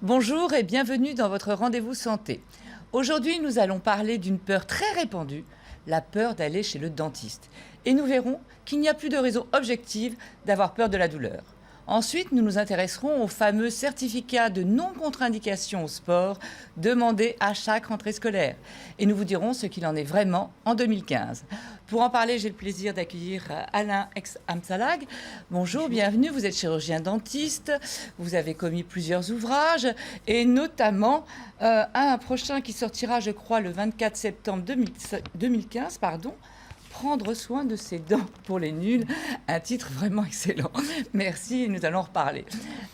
Bonjour et bienvenue dans votre rendez-vous santé. Aujourd'hui, nous allons parler d'une peur très répandue, la peur d'aller chez le dentiste. Et nous verrons qu'il n'y a plus de raison objective d'avoir peur de la douleur. Ensuite, nous nous intéresserons au fameux certificat de non-contre-indication au sport demandé à chaque rentrée scolaire. Et nous vous dirons ce qu'il en est vraiment en 2015. Pour en parler, j'ai le plaisir d'accueillir Alain Amsalag. Bonjour, bienvenue. Vous êtes chirurgien dentiste. Vous avez commis plusieurs ouvrages et notamment un prochain qui sortira, je crois, le 24 septembre 2015, Prendre soin de ses dents pour les nuls, un titre vraiment excellent. Merci, nous allons en reparler.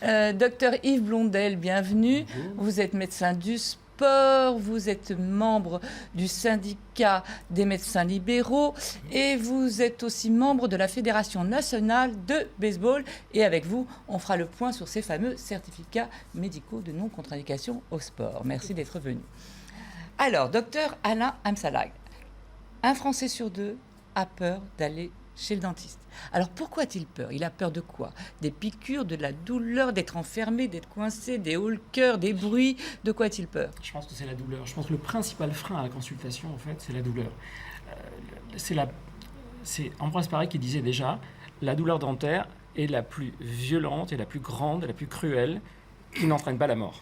Docteur Yves Blondel, bienvenue. Bonjour. Vous êtes médecin du sport, vous êtes membre du syndicat des médecins libéraux et vous êtes aussi membre de la Fédération nationale de baseball. Et avec vous, on fera le point sur ces fameux certificats médicaux de non-contre-indication au sport. Merci d'être venu. Alors, docteur Alain Amsalag, un Français sur deux a peur d'aller chez le dentiste. Alors pourquoi a-t-il peur? Il a peur de quoi? Des piqûres, de la douleur, d'être enfermé, d'être coincé, des hauts le cœur, des bruits. De quoi a-t-il peur? Je pense que c'est la douleur. Je pense que le principal frein à la consultation, en fait, c'est la douleur. C'est Ambroise Paré qui disait déjà, la douleur dentaire est la plus violente et la plus grande, la plus cruelle, qui n'entraîne pas la mort.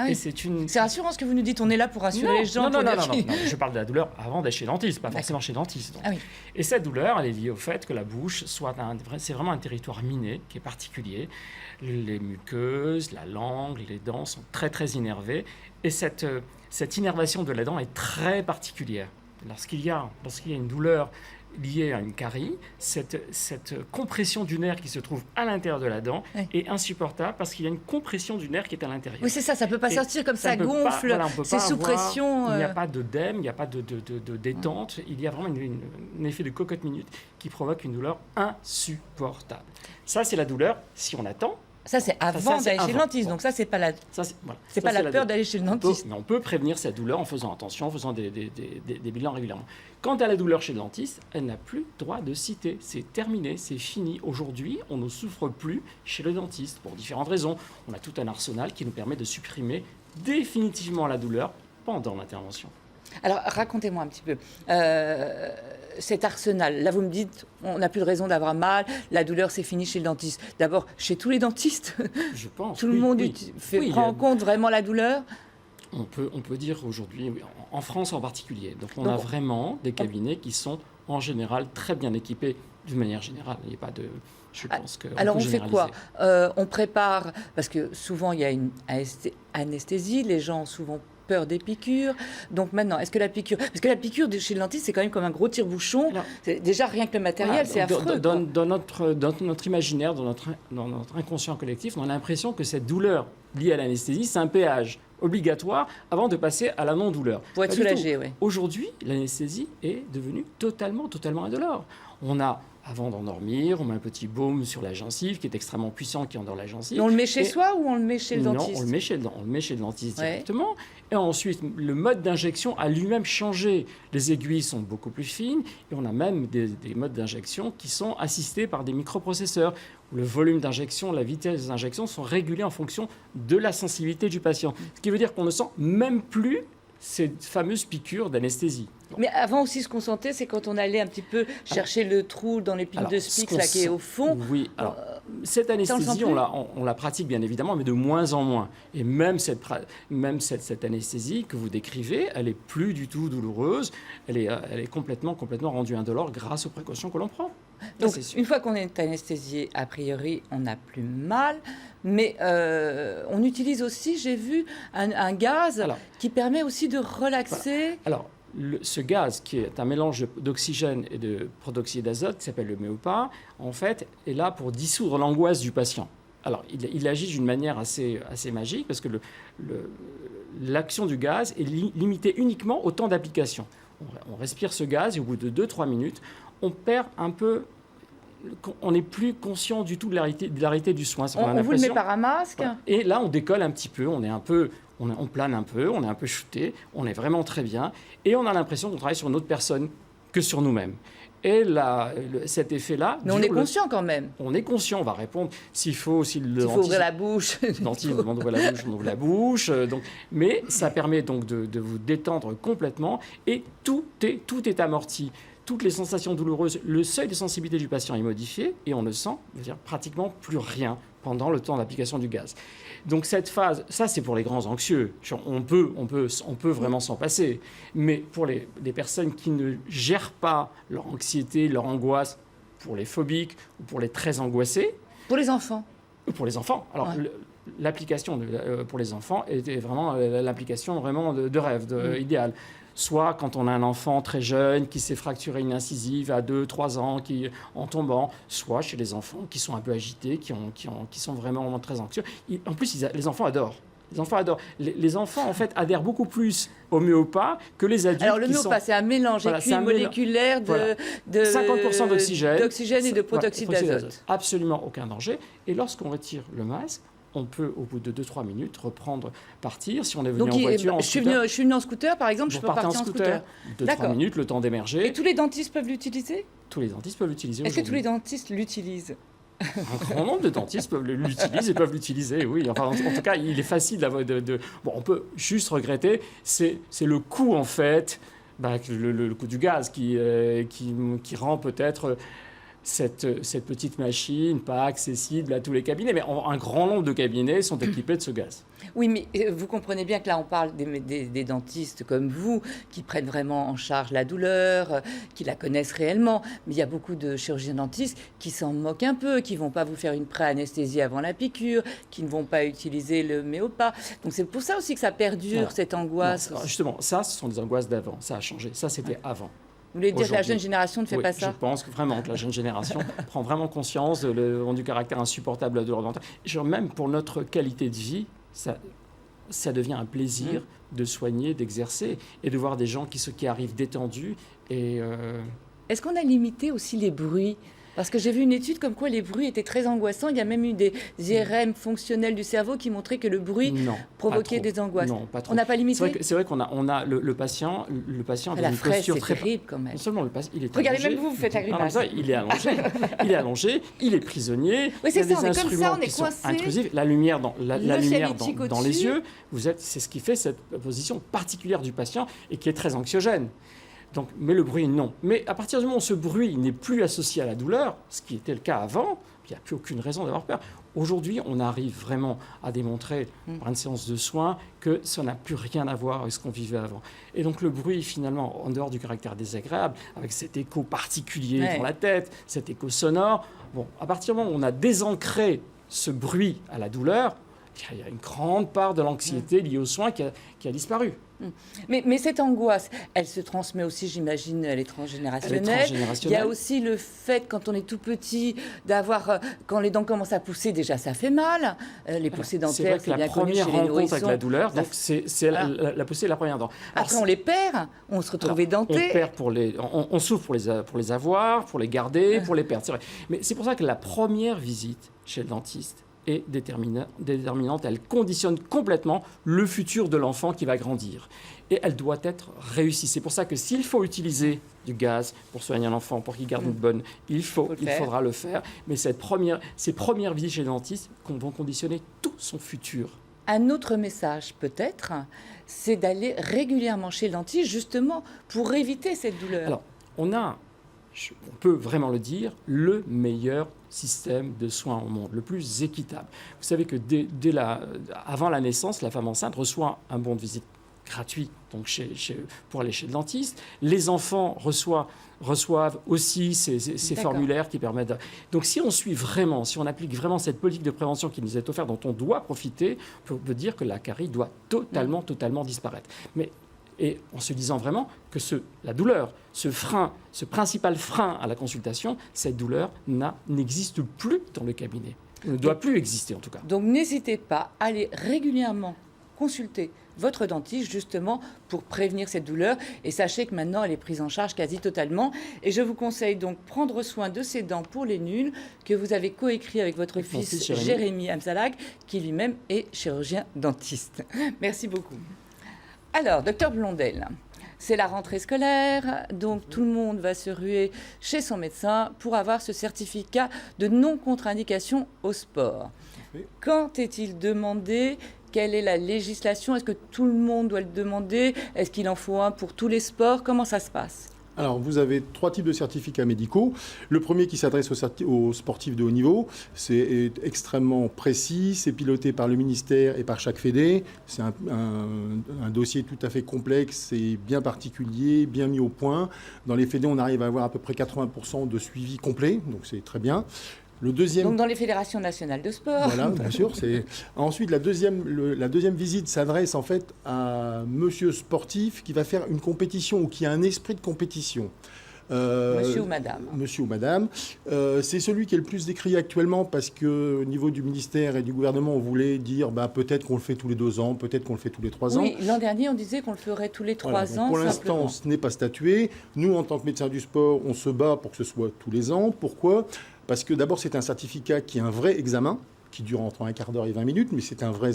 Ah oui. C'est rassurant ce que vous nous dites, on est là pour rassurer les gens. Non, je parle de la douleur avant d'être chez le dentiste, pas forcément chez le dentiste. Donc. Ah oui. Et cette douleur, elle est liée au fait que la bouche c'est vraiment un territoire miné qui est particulier. Les muqueuses, la langue, les dents sont très très innervées et cette innervation de la dent est très particulière. Lorsqu'il y a une douleur liée à une carie, cette compression du nerf qui se trouve à l'intérieur de la dent est insupportable parce qu'il y a une compression du nerf qui est à l'intérieur. Oui, c'est ça, ça ne peut pas sortir comme ça gonfle, c'est sous pression. Il n'y a pas d'œdème, il n'y a pas de détente, il y a vraiment un effet de cocotte-minute qui provoque une douleur insupportable. Ça, c'est la douleur si on attend. Ça, c'est avant d'aller chez le dentiste. Donc ça, c'est pas la peur d'aller chez le dentiste. Mais on peut prévenir cette douleur en faisant attention, en faisant des bilans régulièrement. Quant à la douleur chez le dentiste, elle n'a plus droit de citer. C'est terminé, c'est fini. Aujourd'hui, on ne souffre plus chez le dentiste pour différentes raisons. On a tout un arsenal qui nous permet de supprimer définitivement la douleur pendant l'intervention. Alors, racontez-moi un petit peu cet arsenal. Là, vous me dites, on n'a plus de raison d'avoir mal, la douleur, c'est fini chez le dentiste. D'abord, chez tous les dentistes, je pense. Tout le monde prend en compte vraiment la douleur. On peut dire aujourd'hui, en France en particulier. Donc, on a vraiment des cabinets qui sont en général très bien équipés d'une manière générale. Il n'y a pas de... Je pense que alors on fait quoi? On prépare, parce que souvent il y a une anesthésie, les gens ont souvent peur des piqûres. Donc maintenant, est-ce que la piqûre... Parce que la piqûre chez le dentiste, c'est quand même comme un gros tire-bouchon. Déjà, rien que le matériel, c'est affreux. Dans notre imaginaire, dans notre inconscient collectif, on a l'impression que cette douleur liée à l'anesthésie, c'est un péage obligatoire avant de passer à la non-douleur. Pour être soulagé, oui. Aujourd'hui, l'anesthésie est devenue totalement indolore. On a... Avant d'endormir, on met un petit baume sur la gencive qui est extrêmement puissant, qui endort la gencive. Et on le met chez soi ou on le met chez le dentiste? Non, on le met chez le dentiste directement. Et ensuite, le mode d'injection a lui-même changé. Les aiguilles sont beaucoup plus fines et on a même des modes d'injection qui sont assistés par des microprocesseurs. Où le volume d'injection, la vitesse des injections sont régulés en fonction de la sensibilité du patient. Ce qui veut dire qu'on ne sent même plus ces fameuses piqûres d'anesthésie. Mais avant aussi, ce qu'on sentait, c'est quand on allait un petit peu chercher le trou dans l'épine de Spix, là, qui est au fond. Oui, alors, cette anesthésie, on la pratique bien évidemment, mais de moins en moins. Et même cette anesthésie que vous décrivez, elle n'est plus du tout douloureuse, elle est complètement rendue indolore grâce aux précautions que l'on prend. Donc, une fois qu'on est anesthésié, a priori, on n'a plus mal. Mais on utilise aussi, j'ai vu, un gaz qui permet aussi de relaxer. Voilà. Alors, ce gaz, qui est un mélange d'oxygène et de protoxyde d'azote, qui s'appelle le méopa, en fait, est là pour dissoudre l'angoisse du patient. Alors, il agit d'une manière assez magique, parce que l'action du gaz est limitée uniquement au temps d'application. On respire ce gaz, et au bout de 2-3 minutes, on perd un peu... On n'est plus conscient du tout de la réalité du soin. On vous le met par un masque. Voilà. Et là, on décolle un petit peu, on plane un peu, on est un peu shooté, on est vraiment très bien. Et on a l'impression qu'on travaille sur une autre personne que sur nous-mêmes. Et cet effet-là... Mais on est conscient quand même. On est conscient, on va répondre. S'il faut ouvrir la bouche. Le dentiste demande d'ouvrir la bouche, on ouvre la bouche. Mais ça permet donc de vous détendre complètement et tout est amorti. Toutes les sensations douloureuses, le seuil de sensibilité du patient est modifié et on ne sent pratiquement plus rien pendant le temps d'application du gaz. Donc cette phase, ça c'est pour les grands anxieux, on peut vraiment s'en passer. Mais pour les personnes qui ne gèrent pas leur anxiété, leur angoisse, pour les phobiques ou pour les très angoissés... Pour les enfants. Pour les enfants. Alors l'application pour les enfants était vraiment l'application vraiment de rêve, idéale. Soit quand on a un enfant très jeune qui s'est fracturé une incisive à 2-3 ans en tombant, soit chez les enfants qui sont un peu agités, qui sont vraiment très anxieux. En plus, les enfants adorent. Les enfants, en fait, adhèrent beaucoup plus au myopathe que les adultes. Alors, le myopathe, c'est un mélange moléculaire de 50% d'oxygène et de protoxyde d'azote. Absolument aucun danger. Et lorsqu'on retire le masque, on peut, au bout de 2-3 minutes, partir. Si on est venu en voiture, je suis venu en scooter, par exemple, je peux partir en scooter. 2-3 minutes, le temps d'émerger. Et tous les dentistes peuvent l'utiliser ? Tous les dentistes peuvent l'utiliser. Est-ce que tous les dentistes l'utilisent ? Un grand nombre de dentistes l'utilisent et peuvent l'utiliser, oui. Enfin, en tout cas, il est facile d'avoir... Bon, on peut juste regretter, c'est le coût, en fait, le coût du gaz qui rend peut-être... Cette petite machine pas accessible à tous les cabinets, mais un grand nombre de cabinets sont équipés de ce gaz. Oui, mais vous comprenez bien que là, on parle des dentistes comme vous, qui prennent vraiment en charge la douleur, qui la connaissent réellement. Mais il y a beaucoup de chirurgiens dentistes qui s'en moquent un peu, qui ne vont pas vous faire une pré-anesthésie avant la piqûre, qui ne vont pas utiliser le méopa. Donc c'est pour ça aussi que ça perdure, cette angoisse. Non, justement, ça, ce sont des angoisses d'avant. Ça a changé. Ça, c'était avant. Vous voulez dire que la jeune génération ne fait pas ça ? Je pense vraiment que la jeune génération prend vraiment conscience du caractère insupportable de la douleur dentaire. Même pour notre qualité de vie, ça devient un plaisir de soigner, d'exercer et de voir des gens qui arrivent détendus. Est-ce qu'on a limité aussi les bruits ? Parce que j'ai vu une étude comme quoi les bruits étaient très angoissants. Il y a même eu des IRM fonctionnels du cerveau qui montraient que le bruit provoquait des angoisses. Non, pas trop. On n'a pas limité ? C'est vrai qu'on a le patient avec une posture très... c'est terrible quand même. Non seulement le patient, il est Regardez, allongé. même vous faites la grimace. Il est allongé, il est prisonnier. Oui, c'est il y a ça, des on est comme ça, on est sont coincé. intrusifs. La lumière dans les yeux, c'est ce qui fait cette position particulière du patient et qui est très anxiogène. Donc, mais le bruit, non. Mais à partir du moment où ce bruit n'est plus associé à la douleur, ce qui était le cas avant, il n'y a plus aucune raison d'avoir peur. Aujourd'hui, on arrive vraiment à démontrer, par une séance de soins, que ça n'a plus rien à voir avec ce qu'on vivait avant. Et donc le bruit, finalement, en dehors du caractère désagréable, avec cet écho particulier dans la tête, cet écho sonore, à partir du moment où on a désancré ce bruit à la douleur, il y a une grande part de l'anxiété liée aux soins qui a disparu. Mais cette angoisse, elle se transmet aussi, j'imagine, elle est transgénérationnelle. Il y a aussi le fait, quand on est tout petit, quand les dents commencent à pousser, déjà ça fait mal. Les poussées dentaires, c'est bien connu chez les nourrissons. La première rencontre avec la douleur, donc c'est la poussée de la première dent. Après, on les perd, on se retrouve édenté. On souffre pour les avoir, pour les garder, pour les perdre. C'est vrai. Mais c'est pour ça que la première visite chez le dentiste est déterminante. Elle conditionne complètement le futur de l'enfant qui va grandir. Et elle doit être réussie. C'est pour ça que s'il faut utiliser du gaz pour soigner un enfant, pour qu'il garde une bonne, il faudra le faire. Mais ces premières visites chez le dentiste vont conditionner tout son futur. Un autre message, peut-être, c'est d'aller régulièrement chez le dentiste, justement, pour éviter cette douleur. Alors, on peut vraiment le dire, le meilleur système de soins au monde, le plus équitable. Vous savez que avant la naissance, la femme enceinte reçoit un bon de visite gratuit donc pour aller chez le dentiste. Les enfants reçoivent aussi ces formulaires qui permettent... Donc si on applique vraiment cette politique de prévention qui nous est offerte, dont on doit profiter, on peut dire que la carie doit totalement disparaître. Et en se disant vraiment que la douleur, ce principal frein à la consultation, cette douleur n'existe plus dans le cabinet. Elle ne doit plus exister en tout cas. Donc n'hésitez pas à aller régulièrement consulter votre dentiste justement pour prévenir cette douleur. Et sachez que maintenant, elle est prise en charge quasi totalement. Et je vous conseille donc prendre soin de ces dents pour les nuls que vous avez coécrit avec votre fils Jérémy Amsalak, qui lui-même est chirurgien dentiste. Merci beaucoup. Alors, docteur Blondel, C'est la rentrée scolaire, donc tout le monde va se ruer chez son médecin pour avoir ce certificat de non-contre-indication au sport. Oui. Quand est-il demandé ? Quelle est la législation ? Est-ce que tout le monde doit le demander ? Est-ce qu'il en faut un pour tous les sports ? Comment ça se passe ? Alors, vous avez 3 types de certificats médicaux. Le premier qui s'adresse aux sportifs de haut niveau, c'est extrêmement précis, c'est piloté par le ministère et par chaque fédé. C'est un dossier tout à fait complexe et bien particulier, bien mis au point. Dans les fédés, on arrive à avoir à peu près 80% de suivi complet, donc c'est très bien. Le deuxième... Donc dans les fédérations nationales de sport. Voilà, bien sûr. Ensuite, la deuxième visite s'adresse en fait à monsieur sportif qui va faire une compétition ou qui a un esprit de compétition. Monsieur ou madame. Monsieur ou madame. C'est celui qui est le plus décrié actuellement parce qu'au niveau du ministère et du gouvernement, on voulait dire peut-être qu'on le fait tous les 2 ans, peut-être qu'on le fait tous les 3 ans. Oui, l'an dernier, on disait qu'on le ferait tous les 3 ans. Pour l'instant, ce n'est pas statué. Nous, en tant que médecins du sport, on se bat pour que ce soit tous les ans. Pourquoi ? Parce que d'abord, c'est un certificat qui est un vrai examen, qui dure entre un quart d'heure et 20 minutes, mais c'est un vrai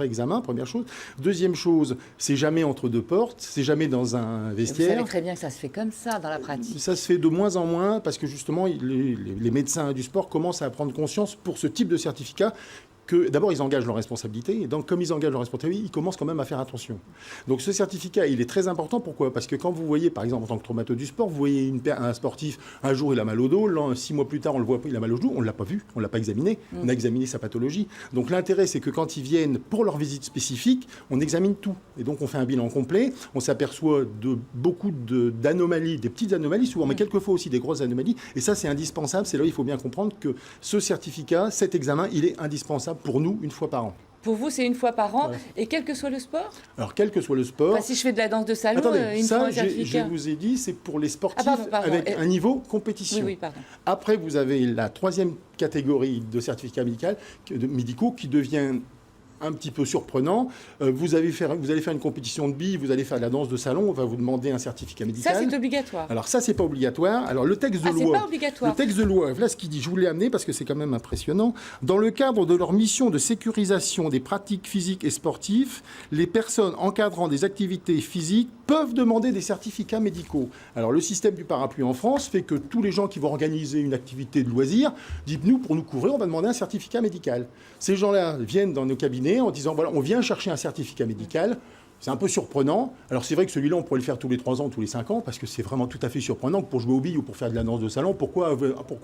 examen, première chose. Deuxième chose, c'est jamais entre 2 portes, c'est jamais dans un vestiaire. Vous savez très bien que ça se fait comme ça dans la pratique. Ça se fait de moins en moins parce que justement, les médecins du sport commencent à prendre conscience pour ce type de certificat que d'abord, ils engagent leurs responsabilités. Et donc, comme ils engagent leurs responsabilités, ils commencent quand même à faire attention. Donc, ce certificat, il est très important. Pourquoi ? Parce que quand vous voyez, par exemple, en tant que traumato du sport, vous voyez un sportif, un jour, il a mal au dos, 6 mois plus tard, on le voit, il a mal au genou, on ne l'a pas vu, on ne l'a pas examiné, on a examiné sa pathologie. Donc, l'intérêt, c'est que quand ils viennent pour leur visite spécifique, on examine tout. Et donc, on fait un bilan complet. On s'aperçoit de beaucoup d'anomalies, des petites anomalies, souvent, mais quelquefois aussi des grosses anomalies. Et ça, c'est indispensable. C'est là où il faut bien comprendre que ce certificat, cet examen, il est indispensable pour nous une fois par an. Pour vous, c'est une fois par an, Voilà. Et quel que soit le sport ? Alors, quel que soit le sport... Si je fais de la danse de salon, Attendez, il me faut un certificat. je vous ai dit, c'est pour les sportifs pardon. avec un niveau compétition. Oui, pardon. Après, vous avez la 3e catégorie de certificats médicaux qui devient un petit peu surprenant. Vous allez faire une compétition de billes, vous allez faire de la danse de salon, on va vous demander un certificat médical. Ça, c'est obligatoire. Alors ça, c'est pas obligatoire. Alors le texte de loi... c'est pas obligatoire. Le texte de loi, voilà ce qu'il dit. Je vous l'ai amené parce que c'est quand même impressionnant. Dans le cadre de leur mission de sécurisation des pratiques physiques et sportives, les personnes encadrant des activités physiques peuvent demander des certificats médicaux. Alors le système du parapluie en France fait que tous les gens qui vont organiser une activité de loisir, dites-nous, pour nous couvrir, on va demander un certificat médical. Ces gens-là viennent dans nos cabinets en disant, voilà, on vient chercher un certificat médical. C'est un peu surprenant. Alors c'est vrai que celui-là, on pourrait le faire tous les 3 ans, tous les 5 ans, parce que c'est vraiment tout à fait surprenant que pour jouer aux billes ou pour faire de la danse de salon, pourquoi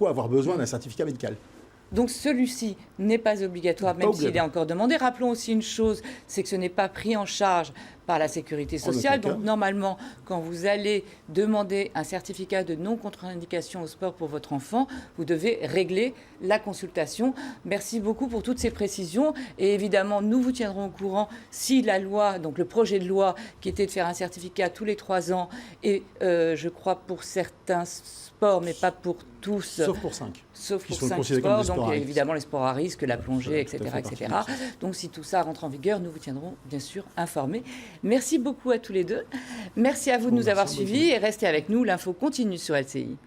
avoir besoin d'un certificat médical ? Donc celui-ci n'est pas obligatoire, même s'il est encore demandé. Rappelons aussi une chose, c'est que ce n'est pas pris en charge par la sécurité sociale. Donc normalement, quand vous allez demander un certificat de non-contre-indication au sport pour votre enfant, vous devez régler la consultation. Merci beaucoup pour toutes ces précisions. Et évidemment, nous vous tiendrons au courant si la loi, donc le projet de loi qui était de faire un certificat tous les 3 ans, et je crois pour certains sports, mais pas pour tous. Sauf pour 5. Sauf pour 5 sports, donc évidemment les sports à risque, la plongée, etc. etc. Donc si tout ça rentre en vigueur, nous vous tiendrons bien sûr informés. Merci beaucoup à tous les deux. Merci à vous de nous avoir suivis et restez avec nous, l'info continue sur LCI.